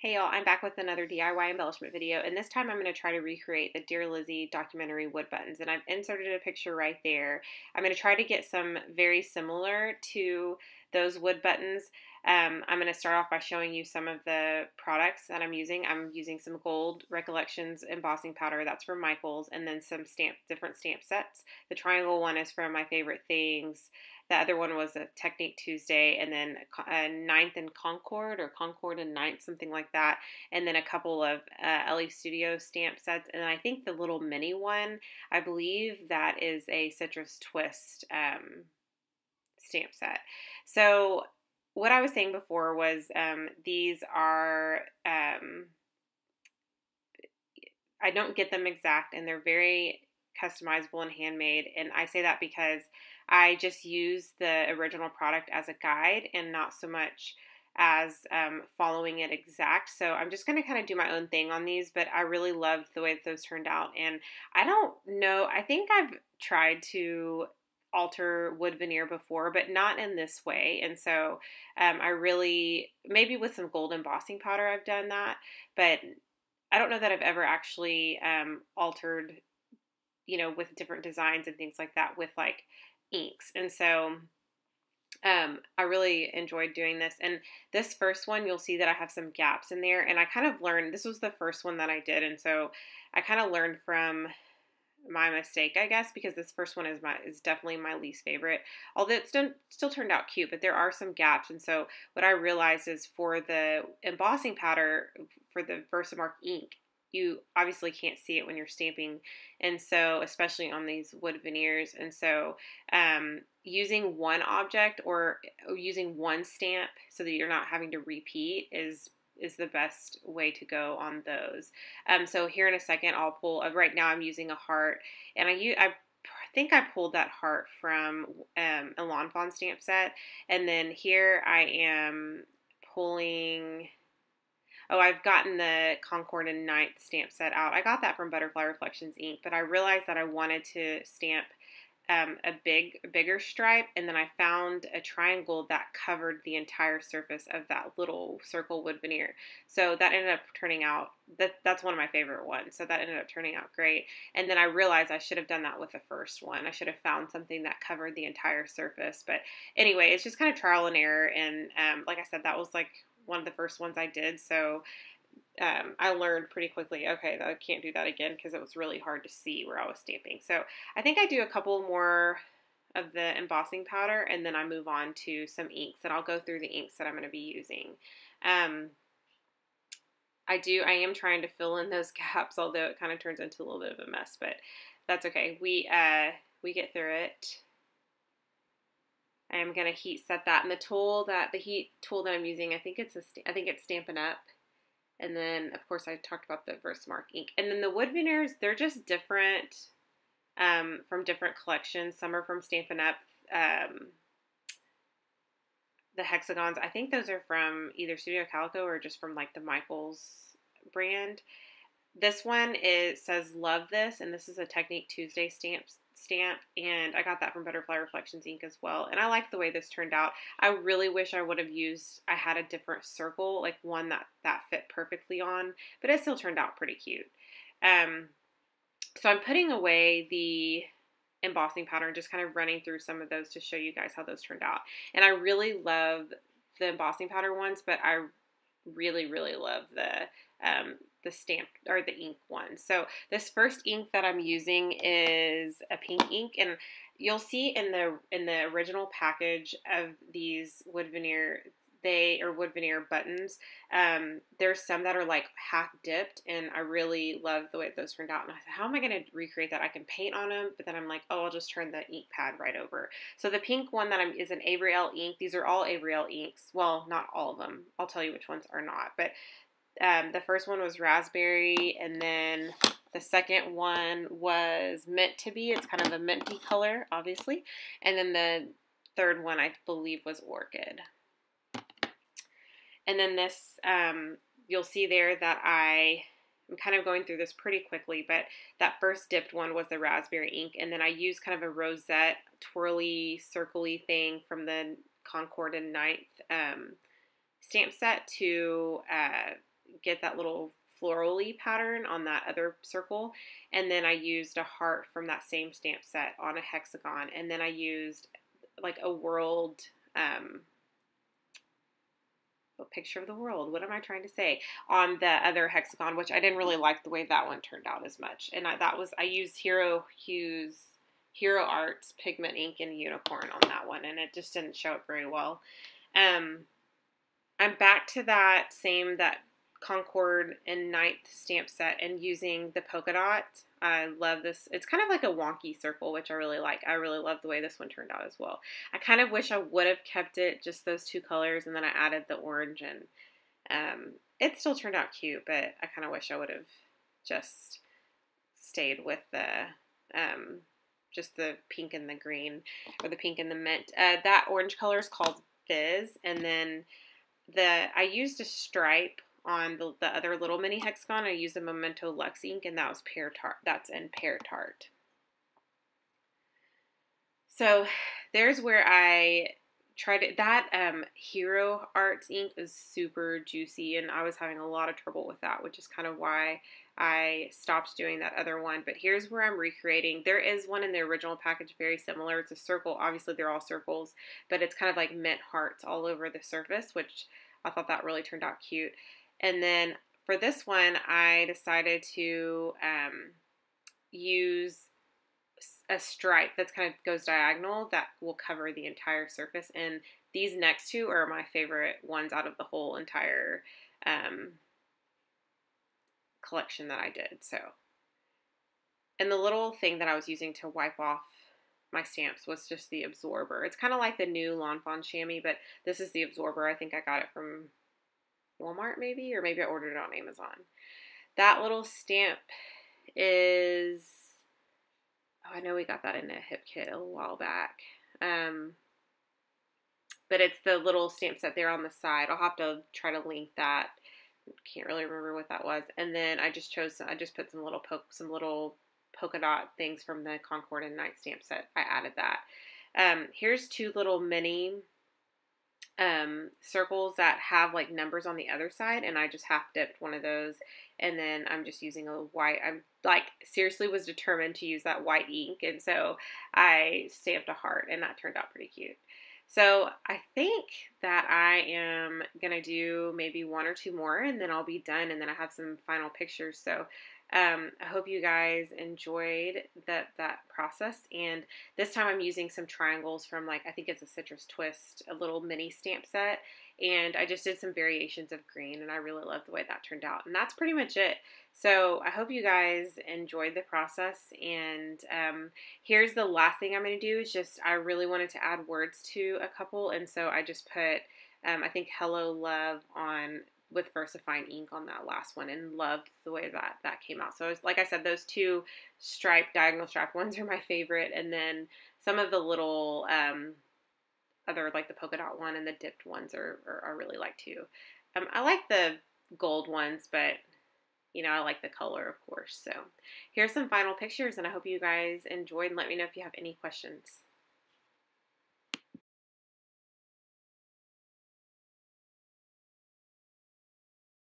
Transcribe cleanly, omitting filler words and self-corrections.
Hey y'all, I'm back with another DIY embellishment video, and this time I'm going to try to recreate the Dear Lizzy documentary wood buttons, and I've inserted a picture right there. I'm going to try to get some very similar to those wood buttons. I'm going to start off by showing you some of the products that I'm using. I'm using some Gold Recollections embossing powder, that's from Michaels, and then some different stamp sets. The triangle one is from My Favorite Things. The other one was a Technique Tuesday, and then Ninth and Concord, or Concord and Ninth, something like that. And then a couple of LE Studio stamp sets. And I think the little mini one, I believe that is a Citrus Twist stamp set. So what I was saying before was these are, I don't get them exact, and they're very customizable and handmade. And I say that because I just use the original product as a guide and not so much as following it exact. So I'm just going to kind of do my own thing on these, but I really loved the way that those turned out. And I don't know, I think I've tried to alter wood veneer before, but not in this way. And so I really, maybe with some gold embossing powder I've done that, but I don't know that I've ever actually altered, with different designs and things like that with like inks. And so I really enjoyed doing this. And this first one, you'll see that I have some gaps in there. And I kind of learned, this was the first one that I did. And so I kind of learned from my mistake, I guess, because this first one is definitely my least favorite. Although it still turned out cute, but there are some gaps. And so what I realized is for the embossing powder, for the Versamark ink, you obviously can't see it when you're stamping, and so especially on these wood veneers. And so using one object or using one stamp so that you're not having to repeat is the best way to go on those. So here in a second, I'll pull. Right now, I'm using a heart, and I think I pulled that heart from a Lawn Fawn stamp set, and then here I am pulling. Oh, I've gotten the Concord and Ninth stamp set out. I got that from Butterfly Reflections ink, but I realized that I wanted to stamp a bigger stripe, and then I found a triangle that covered the entire surface of that little circle wood veneer. So that ended up turning out, that's one of my favorite ones. So that ended up turning out great. And then I realized I should have done that with the first one. I should have found something that covered the entire surface. But anyway, it's just kind of trial and error. And like I said, that was like one of the first ones I did. So I learned pretty quickly, okay, I can't do that again because it was really hard to see where I was stamping. So I think I do a couple more of the embossing powder, and then I move on to some inks, and I'll go through the inks that I'm going to be using. I am trying to fill in those gaps, although it kind of turns into a little bit of a mess, but that's okay. We get through it. I am going to heat set that, and the heat tool that I'm using, I think it's Stampin' Up. And then, of course, I talked about the Versamark ink. And then the wood veneers, they're just different from different collections. Some are from Stampin' Up. The hexagons, I think those are from either Studio Calico or just from like the Michaels brand. This one says Love This, and this is a Technique Tuesday stamp, and I got that from Butterfly Reflections ink as well. And I like the way this turned out. I really wish I would have I had a different circle, like one that fit perfectly on, but it still turned out pretty cute. So I'm putting away the embossing powder and just kind of running through some of those to show you guys how those turned out. And I really love the embossing powder ones, but I really, really love the stamp or the ink one. So this first ink that I'm using is a pink ink, and you'll see in the original package of these wood veneer buttons, there's some that are like half dipped, and I really love the way those turned out. And I said, how am I going to recreate that? I can paint on them, but then I'm like, oh, I'll just turn the ink pad right over. So the pink one is an Avery Elle ink. These are all Avery Elle inks. Well, not all of them. I'll tell you which ones are not, but the first one was raspberry, and then the second one was meant to be. It's kind of a minty color, obviously. And then the third one, I believe, was orchid. And then this, you'll see there that I'm kind of going through this pretty quickly, but that first dipped one was the raspberry ink, and then I used kind of a rosette, twirly, circly thing from the Concord and Ninth stamp set to get that little florally pattern on that other circle. And then I used a heart from that same stamp set on a hexagon. And then I used like a world, a picture of the world. What am I trying to say? On the other hexagon, which I didn't really like the way that one turned out as much. And I used Hero Arts pigment ink and unicorn on that one, and it just didn't show up very well. I'm back to that Concord and Ninth stamp set and using the polka dot. I love this. It's kind of like a wonky circle, which I really like. I really love the way this one turned out as well. I kind of wish I would have kept it just those two colors, and then I added the orange, and it still turned out cute, but I kind of wish I would have just stayed with the just the pink and the green, or the pink and the mint. That orange color is called Fizz, and then I used a stripe on the other little mini hexagon. I used a Memento Luxe ink, and that was Pear Tart. That's in Pear Tart. So there's where I tried it. That Hero Arts ink is super juicy, and I was having a lot of trouble with that, which is kind of why I stopped doing that other one. But here's where I'm recreating. There is one in the original package very similar. It's a circle. Obviously, they're all circles, but it's kind of like mint hearts all over the surface, which I thought that really turned out cute. And then for this one, I decided to use a stripe that's kind of goes diagonal that will cover the entire surface. And these next two are my favorite ones out of the whole entire collection that I did. So, and the little thing that I was using to wipe off my stamps was just the absorber. It's kind of like the new Lawn Fawn chamois, but this is the absorber. I think I got it from Walmart maybe, or maybe I ordered it on Amazon. That little stamp is, oh, I know we got that in a hip kit a while back. But it's the little stamp set there on the side. I'll have to try to link that. Can't really remember what that was. And then I just put some little polka dot things from the Concord and Night stamp set. I added that. Here's two little mini circles that have like numbers on the other side, and I just half dipped one of those, and then I'm just using a white. I'm like seriously was determined to use that white ink, and so I stamped a heart, and that turned out pretty cute. So I think that I am gonna do maybe one or two more, and then I'll be done, and then I have some final pictures. So I hope you guys enjoyed that process. And this time I'm using some triangles from, like, I think it's a Citrus Twist, a little mini stamp set. And I just did some variations of green, and I really love the way that turned out. And that's pretty much it. So I hope you guys enjoyed the process. And here's the last thing I'm going to do is just, I really wanted to add words to a couple. And so I just put, I think, Hello Love on with VersaFine ink on that last one, and loved the way that came out. So like I said, those two diagonal striped ones are my favorite, and then some of the little other, like the polka dot one and the dipped ones are I really like too. I like the gold ones, but you know, I like the color, of course. So here's some final pictures, and I hope you guys enjoyed, and let me know if you have any questions.